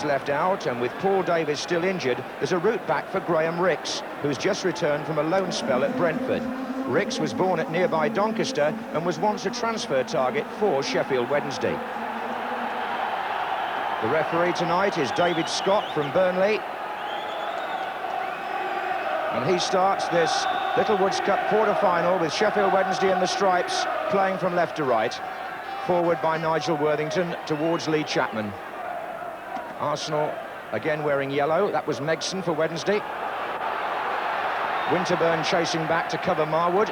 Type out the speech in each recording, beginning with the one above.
left out, and with Paul Davies still injured, there's a route back for Graham Rix, who's just returned from a loan spell at Brentford. Rix was born at nearby Doncaster and was once a transfer target for Sheffield Wednesday. The referee tonight is David Scott from Burnley. And he starts this Littlewoods Cup quarter-final with Sheffield Wednesday in the stripes, playing from left to right. Forward by Nigel Worthington towards Lee Chapman. Arsenal again wearing yellow. That was Megson for Wednesday. Winterburn chasing back to cover Marwood.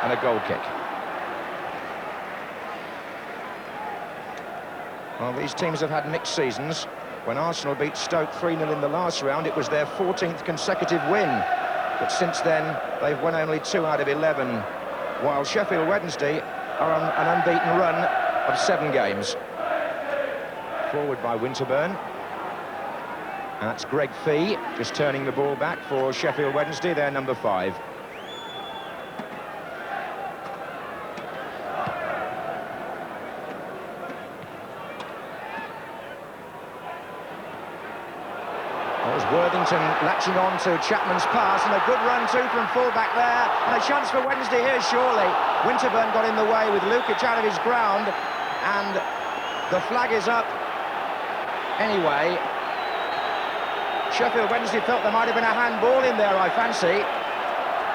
And a goal kick. Well, these teams have had mixed seasons. When Arsenal beat Stoke 3-0 in the last round, it was their 14th consecutive win. But since then, they've won only 2 out of 11, while Sheffield Wednesday are on an unbeaten run of 7 games. Forward by Winterburn. That's Greg Fee, just turning the ball back for Sheffield Wednesday, their number 5. Worthington latching on to Chapman's pass, and a good run too from full-back there, and a chance for Wednesday here, surely. Winterburn got in the way with Lukic out of his ground, and the flag is up. Anyway, Sheffield Wednesday felt there might have been a handball in there, I fancy,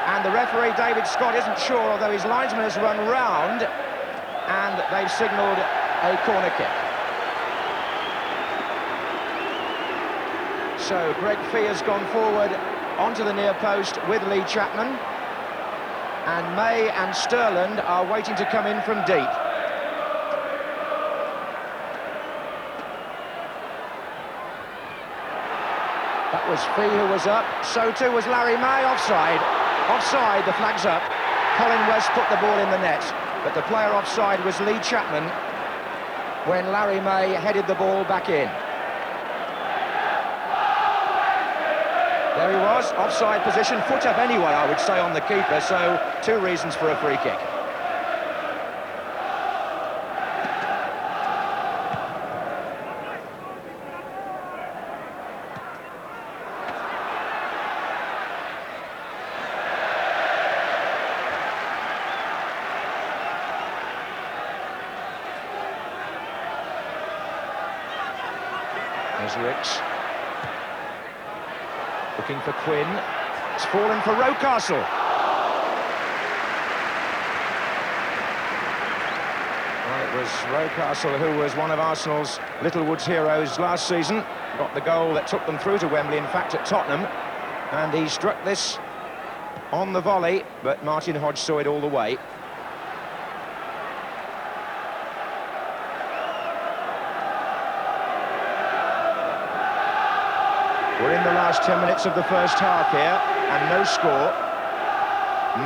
and the referee, David Scott, isn't sure, although his linesman has run round, and they've signalled a corner kick. So Greg Fee has gone forward onto the near post with Lee Chapman, and May and Sterland are waiting to come in from deep. That was Fee who was up, so too was Larry May. Offside. Offside, the flag's up. Colin West put the ball in the net, but the player offside was Lee Chapman when Larry May headed the ball back in. There he was, offside position, foot up anyway, I would say, on the keeper, so 2 reasons for a free kick. There's Rix. Looking for Quinn. It's fallen for Rocastle. Well, it was Rocastle who was one of Arsenal's Littlewoods heroes last season. Got the goal that took them through to Wembley, in fact, at Tottenham. And he struck this on the volley, but Martin Hodge saw it all the way. We're in the last 10 minutes of the first half here, and no score.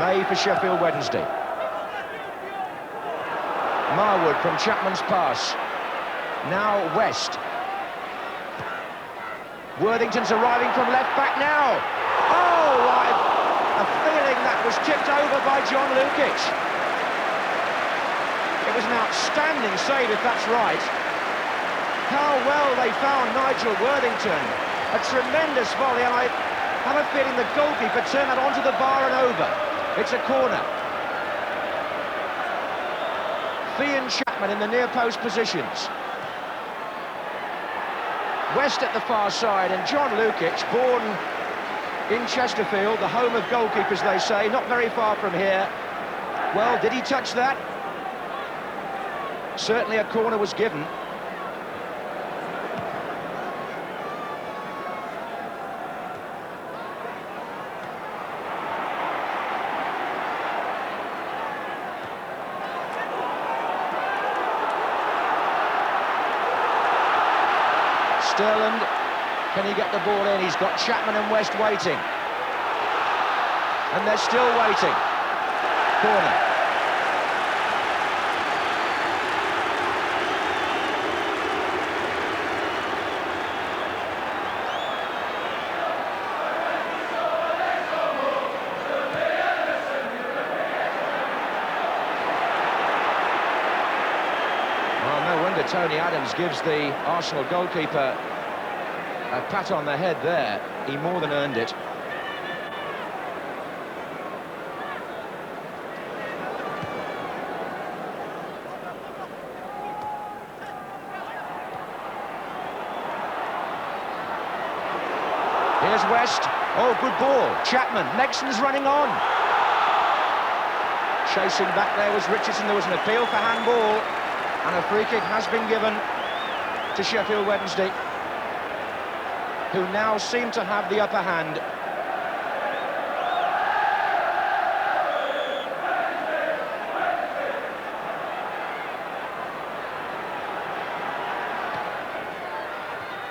May for Sheffield Wednesday. Marwood from Chapman's pass. Now West. Worthington's arriving from left back now. Oh, I've a feeling that was tipped over by John Lukic. It was an outstanding save, if that's right. How well they found Nigel Worthington. A tremendous volley, and I have a feeling the goalkeeper turned that onto the bar and over. It's a corner. Fee and Chapman in the near post positions. West at the far side, and John Lukic, born in Chesterfield, the home of goalkeepers, they say, not very far from here. Well, did he touch that? Certainly a corner was given. Sterland, can he get the ball in? He's got Chapman and West waiting. And they're still waiting. Corner. Well, no wonder Tony Adams gives the Arsenal goalkeeper A pat on the head there. He more than earned it. Here's West. Oh, good ball. Chapman. Nexon's running on. Chasing back there was Richardson. There was an appeal for handball. And a free kick has been given to Sheffield Wednesday, who now seem to have the upper hand.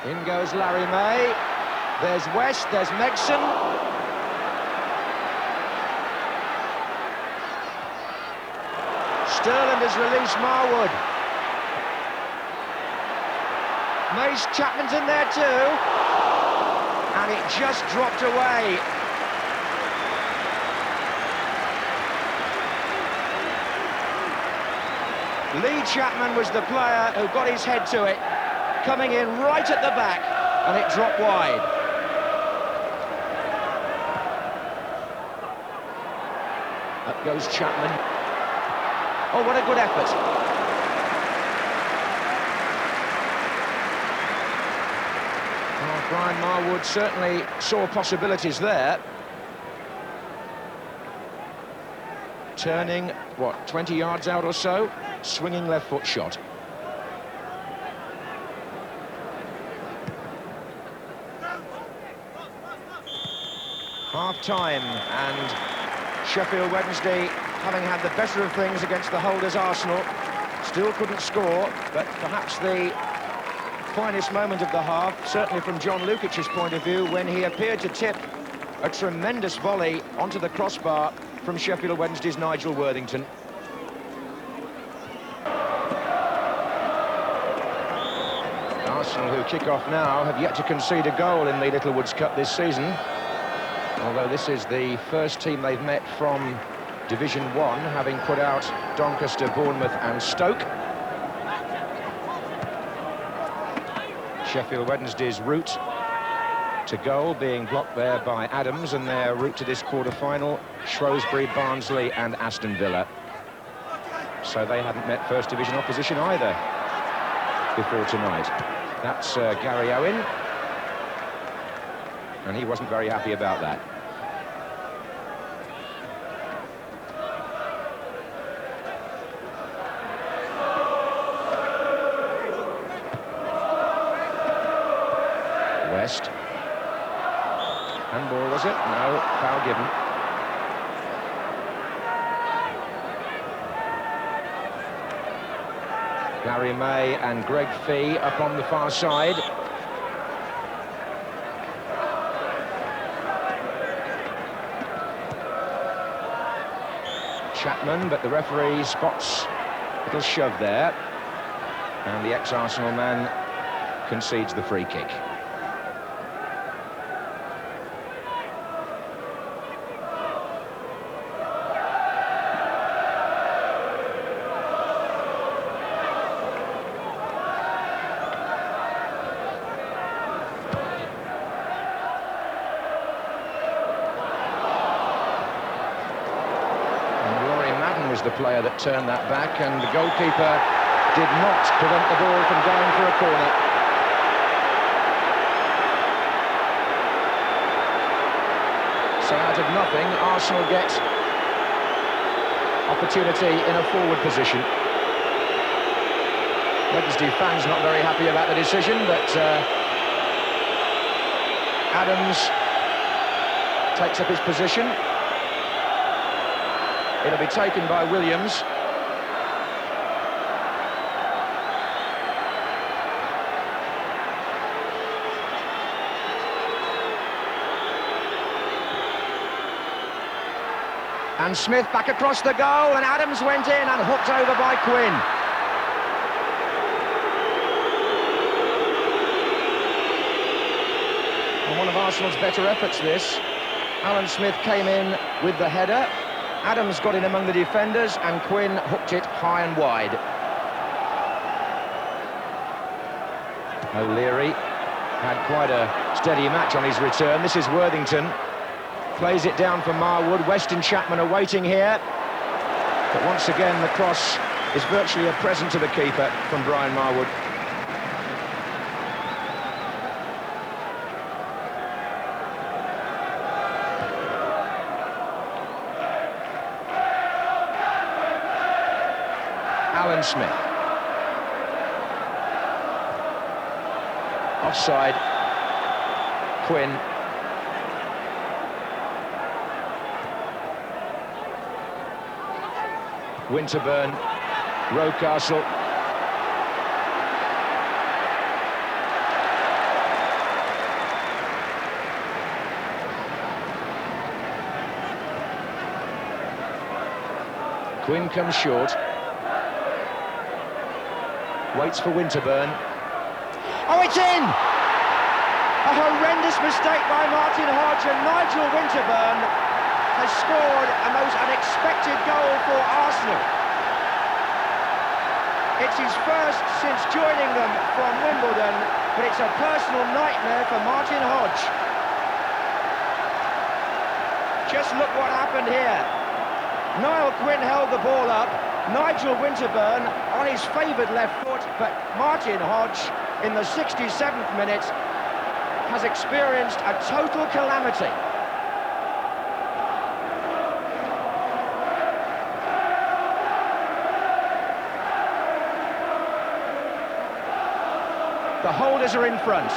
In goes Larry May. There's West, there's Megson. Sterland has released Marwood. Mace Chapman's in there too. And it just dropped away. Lee Chapman was the player who got his head to it, coming in right at the back, and it dropped wide. Up goes Chapman. Oh, what a good effort. Brian Marwood certainly saw possibilities there. Turning, what, 20 yards out or so? Swinging left foot shot. Half-time, and Sheffield Wednesday, having had the better of things against the holders Arsenal, still couldn't score, but perhaps the finest moment of the half, certainly from John Lukic's point of view, when he appeared to tip a tremendous volley onto the crossbar from Sheffield Wednesday's Nigel Worthington. Arsenal, who kick off now, have yet to concede a goal in the Littlewoods Cup this season, although this is the first team they've met from Division 1, having put out Doncaster, Bournemouth and Stoke. Sheffield Wednesday's route to goal being blocked there by Adams, and their route to this quarter-final, Shrewsbury, Barnsley and Aston Villa. So they hadn't met First Division opposition either before tonight. That's Gary Owen, and he wasn't very happy about that. West. Handball, was it? No, foul given. Larry May and Greg Fee up on the far side. Chapman, but the referee spots a little shove there, and the ex-Arsenal man concedes the free kick. The player that turned that back, and the goalkeeper did not prevent the ball from going for a corner. So out of nothing, Arsenal get opportunity in a forward position. Wednesday fans not very happy about the decision, but Adams takes up his position. It'll be taken by Williams. And Smith back across the goal, and Adams went in and hooked over by Quinn. And one of Arsenal's better efforts, this. Alan Smith came in with the header. Adams got in among the defenders, and Quinn hooked it high and wide. O'Leary. Had quite a steady match on his return. This is Worthington. Plays it down for Marwood. Weston Chapman are waiting here. But once again, the cross is virtually a present to the keeper from Brian Marwood. Alan Smith. Offside. Quinn. Winterburn. Rocastle. Quinn comes short. Waits for Winterburn. Oh, it's in! A horrendous mistake by Martin Hodge, and Nigel Winterburn has scored a most unexpected goal for Arsenal. It's his first since joining them from Wimbledon, but it's a personal nightmare for Martin Hodge. Just look what happened here. Niall Quinn held the ball up, Nigel Winterburn on his favoured left foot, but Martin Hodge, in the 67th minute, has experienced a total calamity. The holders are in front.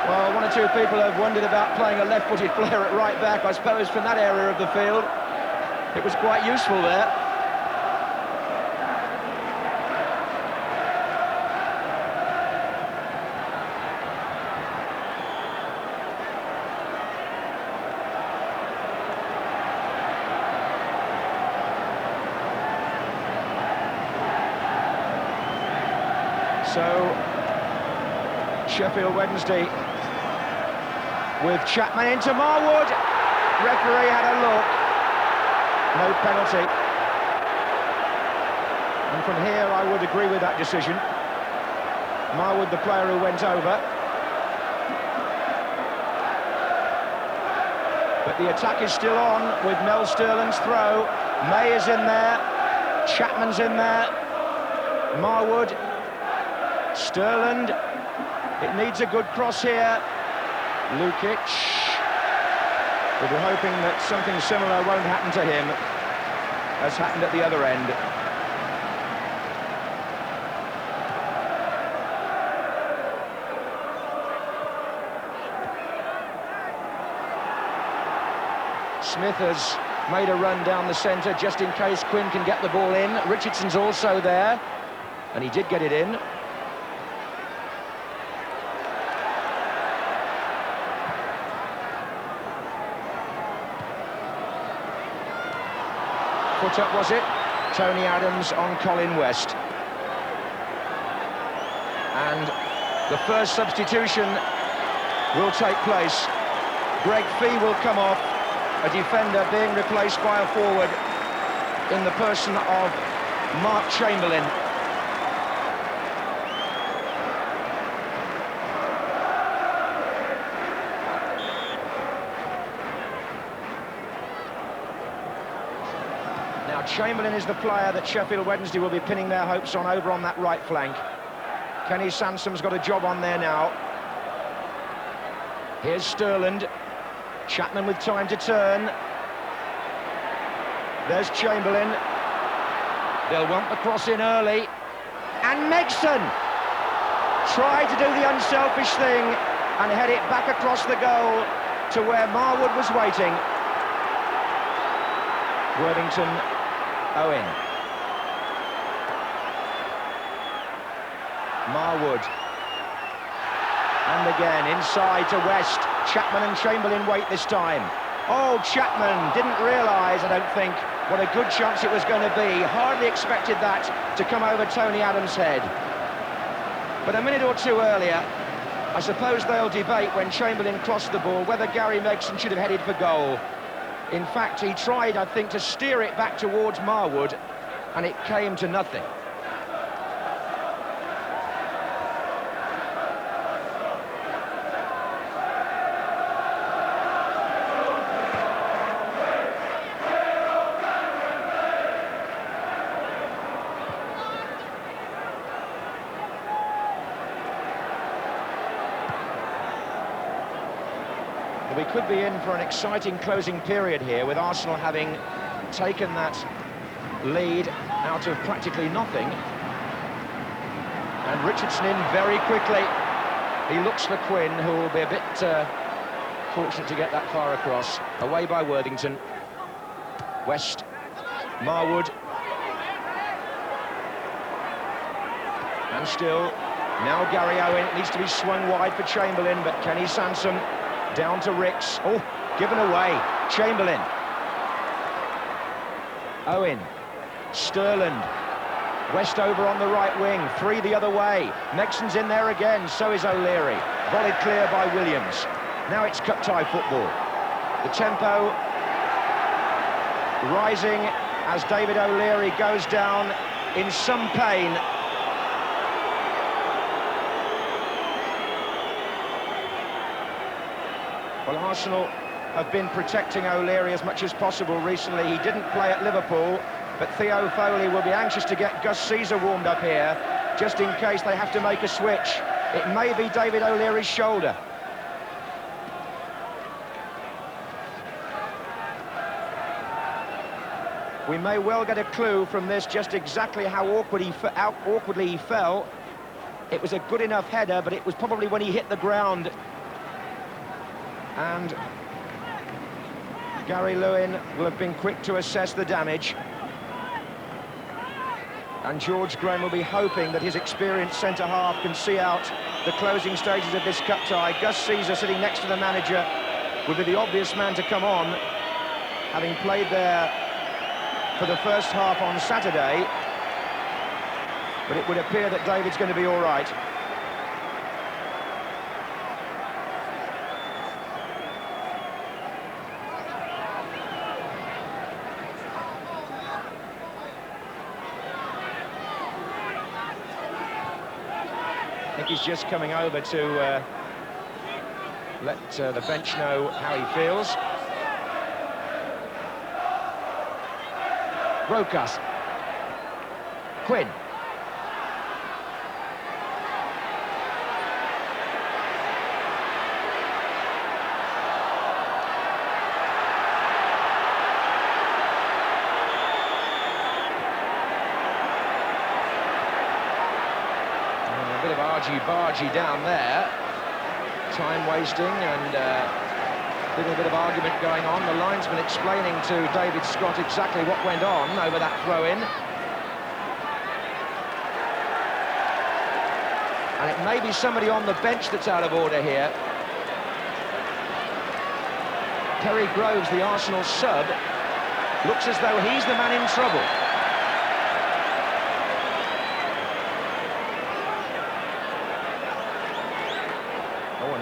Well, one or two people have wondered about playing a left-footed player at right back. I suppose from that area of the field, it was quite useful there. So, Sheffield Wednesday with Chapman into Marwood. Referee had a look. No penalty. And from here I would agree with that decision. Marwood, the player who went over. But the attack is still on with Mel Sterling's throw. May is in there. Chapman's in there. Marwood. Sterling. It needs a good cross here. Lukic. But we're hoping that something similar won't happen to him as happened at the other end. Smith has made a run down the centre just in case Quinn can get the ball in. Richardson's also there, and he did get it in. Foot up, was it? Tony Adams on Colin West. And the first substitution will take place. Greg Fee will come off, a defender being replaced by a forward in the person of Mark Chamberlain. Now, Chamberlain is the player that Sheffield Wednesday will be pinning their hopes on over on that right flank. Kenny Sansom's got a job on there now. Here's Sterling. Chapman with time to turn. There's Chamberlain. They'll want the cross in early. And Megson tried to do the unselfish thing and head it back across the goal to where Marwood was waiting. Worthington, Owen. Marwood. And again, inside to West. Chapman and Chamberlain wait this time. Oh, Chapman didn't realise, I don't think, what a good chance it was going to be. Hardly expected that to come over Tony Adams' head. But a minute or two earlier, I suppose they'll debate when Chamberlain crossed the ball whether Gary Megson should have headed for goal. In fact, he tried, I think, to steer it back towards Marwood, and it came to nothing. We could be in for an exciting closing period here, with Arsenal having taken that lead out of practically nothing. And Richardson in very quickly. He looks for Quinn, who will be a bit fortunate to get that far across. Away by Worthington. West, Marwood. And still, now Gary Owen. Needs to be swung wide for Chamberlain, but Kenny Sansom down to Ricks. Oh, given away. Chamberlain. Owen. Sterland. West over on the right wing, 3 the other way. Nexon's in there again, so is O'Leary. Volleyed clear by Williams. Now it's cup-tie football. The tempo rising as David O'Leary goes down in some pain. Well, Arsenal have been protecting O'Leary as much as possible recently. He didn't play at Liverpool, but Theo Foley will be anxious to get Gus Caesar warmed up here, just in case they have to make a switch. It may be David O'Leary's shoulder. We may well get a clue from this just exactly how awkwardly he fell. It was a good enough header, but it was probably when he hit the ground. And Gary Lewin will have been quick to assess the damage. And George Graham will be hoping that his experienced centre-half can see out the closing stages of this cup tie. Gus Caesar, sitting next to the manager, would be the obvious man to come on, having played there for the first half on Saturday. But it would appear that David's going to be all right. I think he's just coming over to let the bench know how he feels. Rokas. Quinn. A bit of argy-bargy down there. Time wasting and a little bit of argument going on. The linesman explaining to David Scott exactly what went on over that throw-in. And it may be somebody on the bench that's out of order here. Terry Groves, the Arsenal sub, looks as though he's the man in trouble.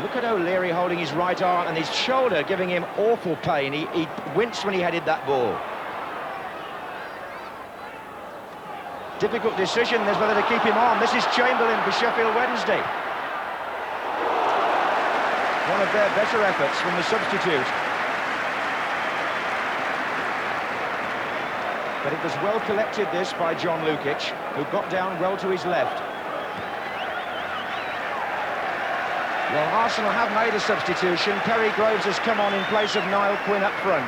Look at O'Leary holding his right arm and his shoulder giving him awful pain. He winced when he headed that ball. Difficult decision is whether to keep him on. This is Chamberlain for Sheffield Wednesday. One of their better efforts from the substitute. But it was well collected, this, by John Lukic, who got down well to his left. Well, Arsenal have made a substitution. Terry Groves has come on in place of Niall Quinn up front.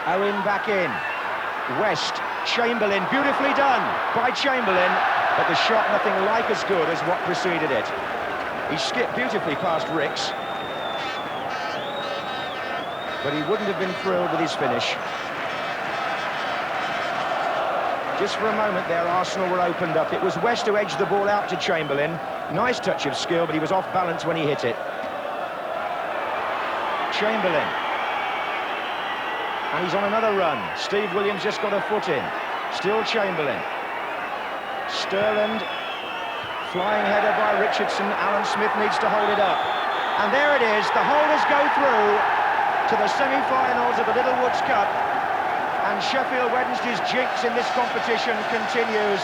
Owen back in. West, Chamberlain, beautifully done by Chamberlain, but the shot nothing like as good as what preceded it. He skipped beautifully past Ricks, but he wouldn't have been thrilled with his finish. Just for a moment there, Arsenal were opened up. It was West who edged the ball out to Chamberlain. Nice touch of skill, but he was off balance when he hit it. Chamberlain. And he's on another run. Steve Williams just got a foot in. Still Chamberlain. Sterland. Flying header by Richardson. Alan Smith needs to hold it up. And there it is. The holders go through to the semi-finals of the Little Woods Cup. And Sheffield Wednesday's jinx in this competition continues,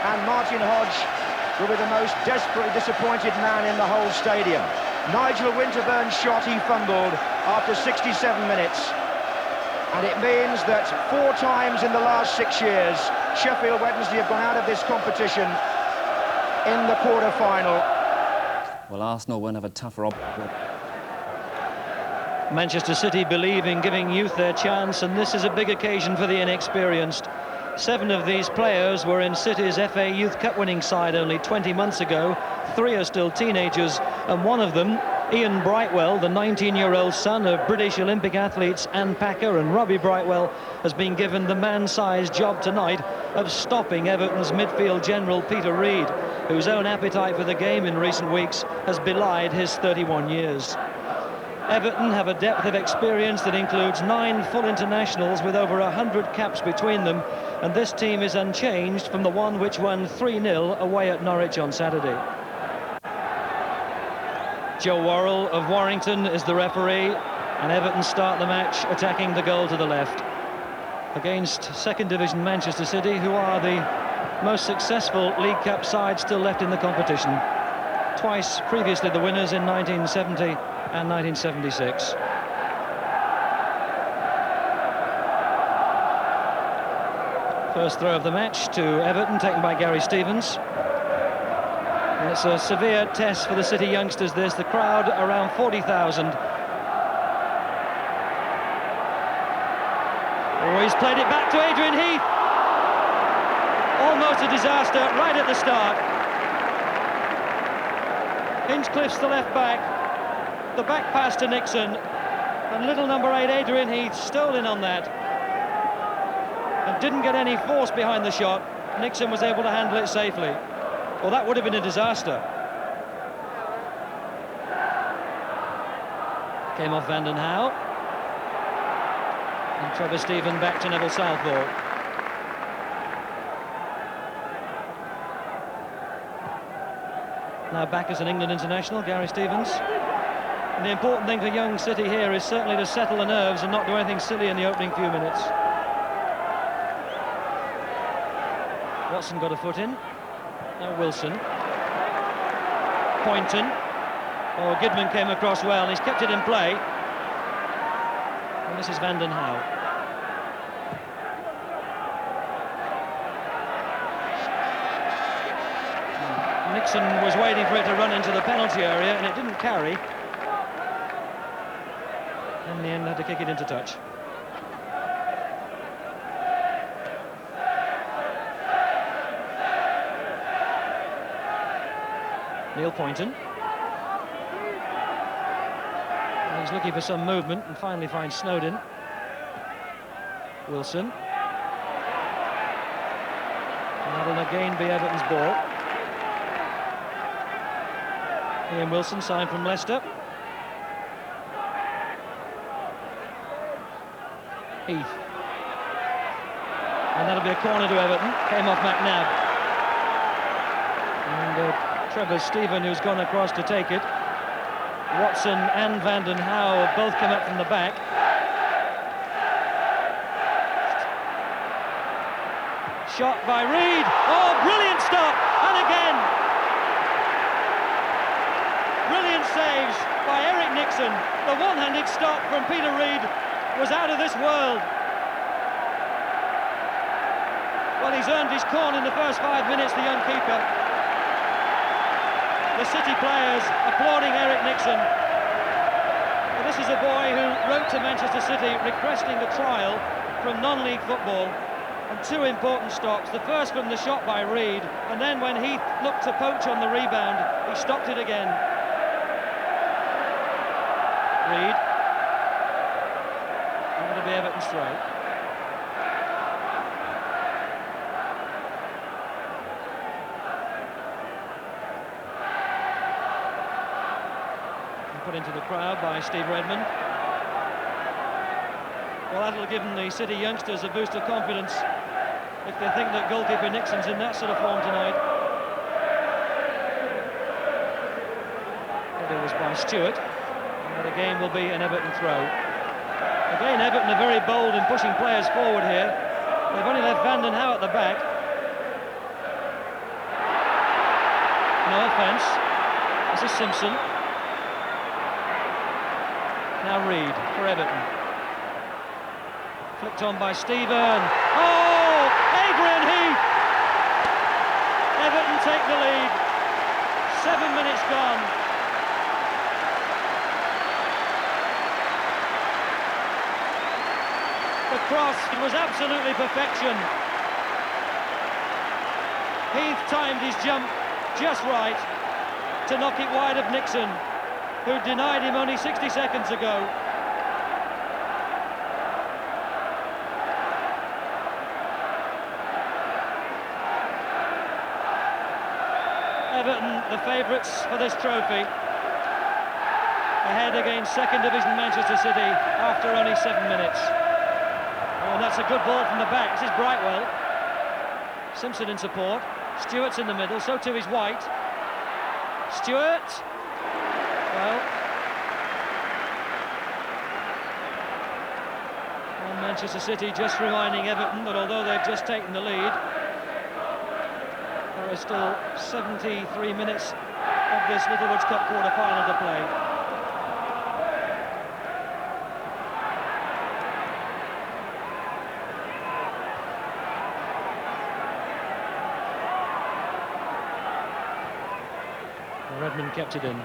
and Martin Hodge will be the most desperately disappointed man in the whole stadium. Nigel Winterburn's shot he fumbled after 67 minutes, and it means that 4 times in the last 6 years Sheffield Wednesday have gone out of this competition in the quarter-final. Well, Arsenal won't have a tougher Manchester City believe in giving youth their chance, and this is a big occasion for the inexperienced. 7 of these players were in City's FA Youth Cup winning side only 20 months ago. 3 are still teenagers, and one of them, Ian Brightwell, the 19-year-old son of British Olympic athletes Anne Packer and Robbie Brightwell, has been given the man-sized job tonight of stopping Everton's midfield general Peter Reid, whose own appetite for the game in recent weeks has belied his 31 years. Everton have a depth of experience that includes 9 full internationals with over 100 caps between them, and this team is unchanged from the one which won 3-0 away at Norwich on Saturday. Joe Worrell of Warrington is the referee, and Everton start the match attacking the goal to the left against second division Manchester City, who are the most successful League Cup side still left in the competition. Twice previously the winners in 1970 and 1976. First throw of the match to Everton, taken by Gary Stevens. And it's a severe test for the City youngsters, this. The crowd around 40,000. Oh, he's played it back to Adrian Heath. Almost a disaster right at the start. Hinchcliffe's the left back. The back pass to Nixon, and little number 8 Adrian Heath stole in on that and didn't get any force behind the shot. Nixon was able to handle it safely. Well, that would have been a disaster. Came off Vanden Hauwe, and Trevor Stephen back to Neville Southall. Now back as an England international, Gary Stevens. And the important thing for young City here is certainly to settle the nerves and not do anything silly in the opening few minutes. Watson got a foot in. Now Wilson. Poynton. Oh, Gidman came across well, and he's kept it in play. And this is Vanden Hauwe. Nixon was waiting for it to run into the penalty area, and it didn't carry. In the end, had to kick it into touch. Neil Poynton. And he's looking for some movement and finally finds Snowden. Wilson. And that'll again be Everton's ball. Ian Wilson signed from Leicester. Heath. And that'll be a corner to Everton. Came off McNabb. And Trevor Stephen, who's gone across to take it. Watson and Vanden Hauwe have both come up from the back. Shot by Reid. Oh, brilliant stop! And again! Brilliant saves by Eric Nixon. The one-handed stop from Peter Reid was out of this world. Well, he's earned his corn in the first 5 minutes, the young keeper. The City players applauding Eric Nixon. Well, this is a boy who wrote to Manchester City requesting a trial from non-league football, and 2 important stops. The first from the shot by Reid, and then when Heath looked to poach on the rebound, he stopped it again. Reid. Be Everton's throw. And put into the crowd by Steve Redmond. Well, that'll give them, the City youngsters, a boost of confidence if they think that goalkeeper Nixon's in that sort of form tonight. It was by Stewart, and that again will be an Everton throw. Again, Everton are very bold in pushing players forward here. They've only left Vanden Hauwe at the back. No offence. This is Simpson. Now Reid for Everton. Flicked on by Stephen. Oh! Adrian Heath! Everton take the lead. 7 minutes gone. The cross was absolutely perfection. Heath timed his jump just right to knock it wide of Nixon, who denied him only 60 seconds ago. Everton, the favourites for this trophy, ahead against second division Manchester City after only 7 minutes. Oh, and that's a good ball from the back. This is Brightwell. Simpson in support. Stewart's in the middle, so too is White. Stewart. Well. And Manchester City just reminding Everton that although they've just taken the lead, there are still 73 minutes of this Littlewoods Cup quarter-final to play. Redmond kept it in.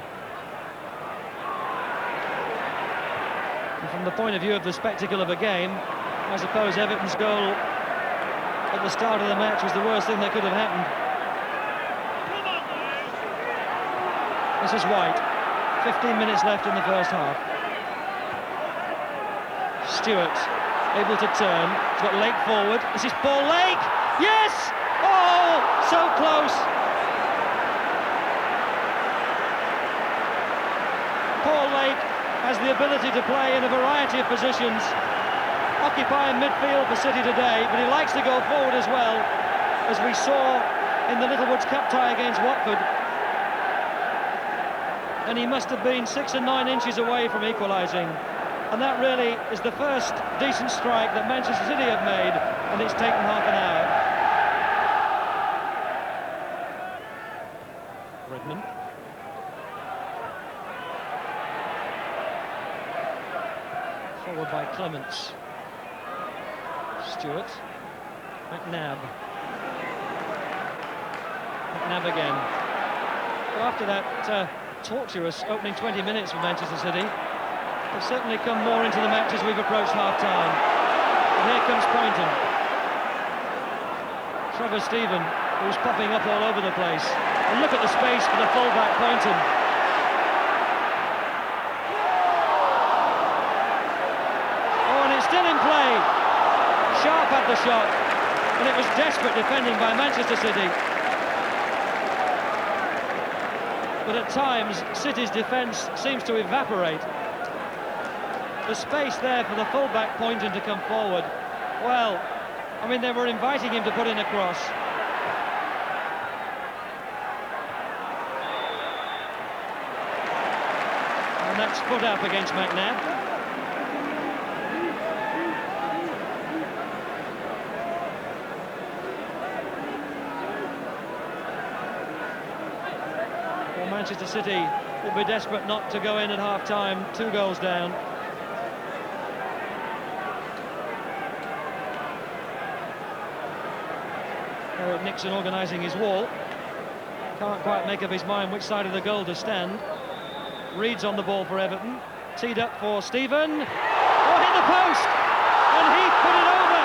And from the point of view of the spectacle of a game, I suppose Everton's goal at the start of the match was the worst thing that could have happened. This is White. 15 minutes left in the first half. Stewart able to turn. He's got Lake forward. This is Paul Lake. Yes! Oh, so close. Paul Lake has the ability to play in a variety of positions, occupying midfield for City today, but he likes to go forward as well, as we saw in the Littlewoods Cup tie against Watford. And he must have been 6 and 9 inches away from equalising. And that really is the first decent strike that Manchester City have made, and it's taken half an hour. Redmond. Forward by Clements. Stewart. McNabb. McNabb again. Well, after that tortuous opening 20 minutes for Manchester City, they've certainly come more into the match as we've approached half-time. And here comes Poynton. Trevor Stephen, who's popping up all over the place. And look at the space for the full-back Poynton. Still in play. Sharp had the shot, and it was desperate defending by Manchester City. But at times, City's defence seems to evaporate. The space there for the full-back Poynton to come forward. Well, I mean, they were inviting him to put in a cross. And that's put up against McNabb. Manchester City will be desperate not to go in at half-time, 2 goals down. Eric Nixon organising his wall. Can't quite make up his mind which side of the goal to stand. Reed's on the ball for Everton. Teed up for Stephen. Oh, hit the post! And Heath put it over!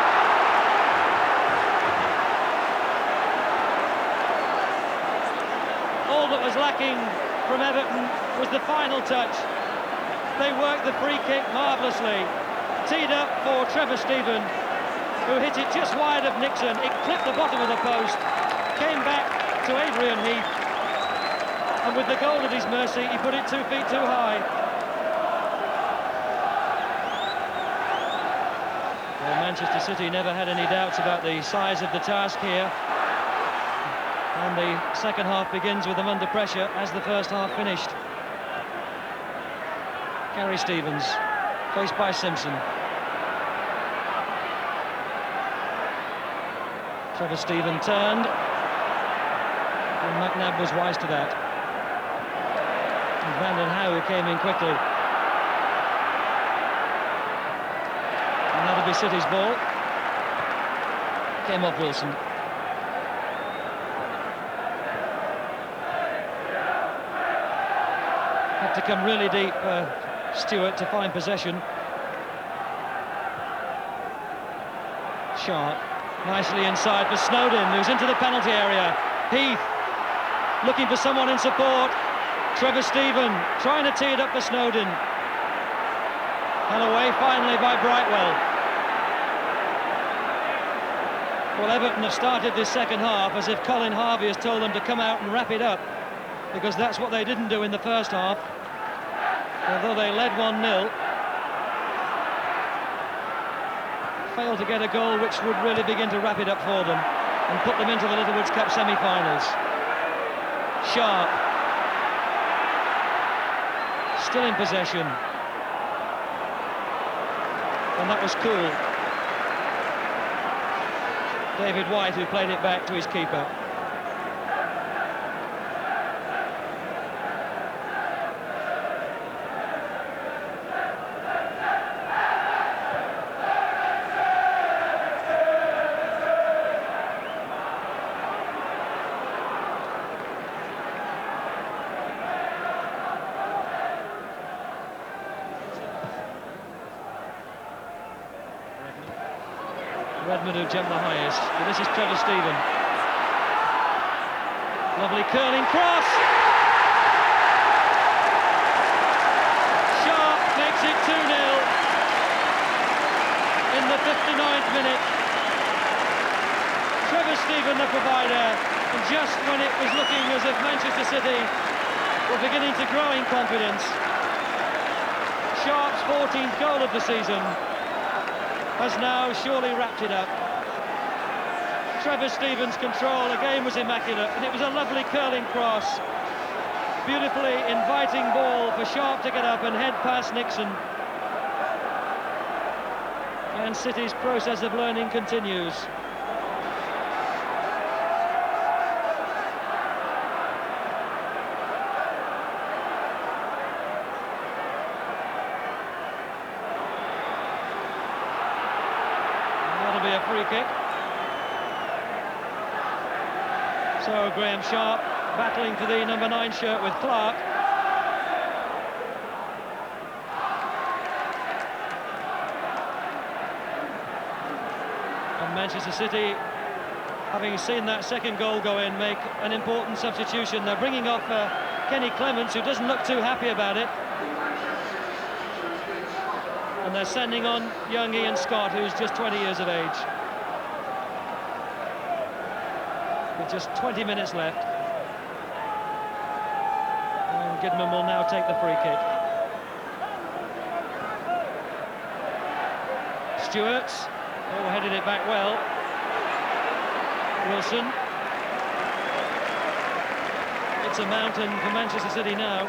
All that was lacking from Everton was the final touch. They worked the free kick marvellously. Teed up for Trevor Stephen, who hit it just wide of Nixon. It clipped the bottom of the post, came back to Adrian Heath, and with the goal at his mercy, he put it 2 feet too high. Well, Manchester City never had any doubts about the size of the task here. And the second half begins with them under pressure as the first half finished. Gary Stevens, faced by Simpson. Trevor Stephen turned, and McNabb was wise to that. And Van den Houwe came in quickly. And that'll be City's ball. Came off Wilson. Had to come really deep, Stewart, to find possession. Sharp, nicely inside for Snowden, who's into the penalty area. Heath, looking for someone in support. Trevor Stephen, trying to tee it up for Snowden. And away finally by Brightwell. Well, Everton have started this second half as if Colin Harvey has told them to come out and wrap it up, because that's what they didn't do in the first half. Although they led 1-0, failed to get a goal which would really begin to wrap it up for them and put them into the Littlewoods Cup semi-finals. Sharp, still in possession, and that was cool. David White, who played it back to his keeper. Redmond who jumped the highest, but this is Trevor Stephen. Lovely curling cross! Sharp makes it 2-0 in the 59th minute. Trevor Stephen the provider, and just when it was looking as if Manchester City were beginning to grow in confidence, Sharp's 14th goal of the season has now surely wrapped it up. Trevor Stephen's control again was immaculate, and it was a lovely curling cross. Beautifully inviting ball for Sharp to get up and head past Nixon. And City's process of learning continues. Be a free kick. So Graham Sharp battling for the number 9 shirt with Clark. And Manchester City, having seen that second goal go in, make an important substitution. They're bringing off Kenny Clements, who doesn't look too happy about it. And they're sending on young Ian Scott, who's just 20 years of age. With just 20 minutes left. And Gidman will now take the free kick. Stewart, headed it back well. Wilson. It's a mountain for Manchester City now.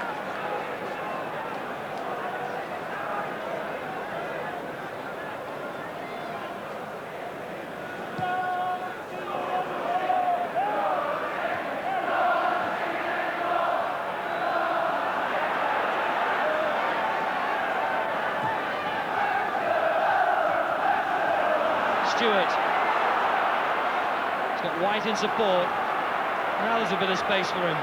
Stewart. He's got White in support. Now there's a bit of space for him.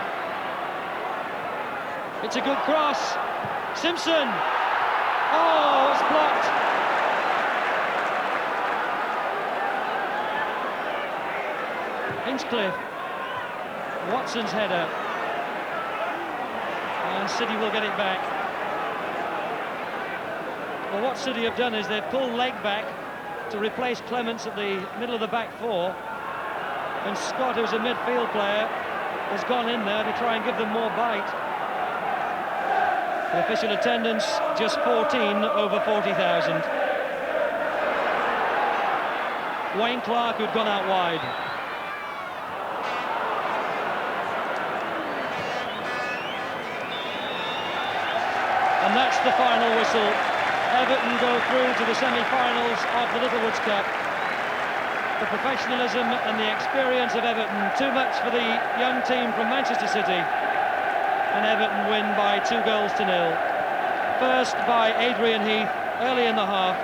It's a good cross. Simpson. Oh, it's blocked. Hinchcliffe. Watson's header. And City will get it back. Well, what City have done is they've pulled leg back to replace Clements at the middle of the back four, and Scott, who's a midfield player, has gone in there to try and give them more bite. The official attendance just 14 over 40,000. Wayne Clark, who'd gone out wide. And that's the final whistle. Everton go through to the semi-finals of the Littlewoods Cup. The professionalism and the experience of Everton, too much for the young team from Manchester City. And Everton win by 2 goals to 0. First by Adrian Heath early in the half,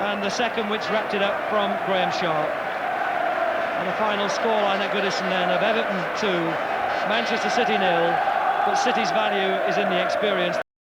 and the second which wrapped it up from Graham Sharp. And a final scoreline at Goodison then of Everton 2, Manchester City 0. But City's value is in the experience.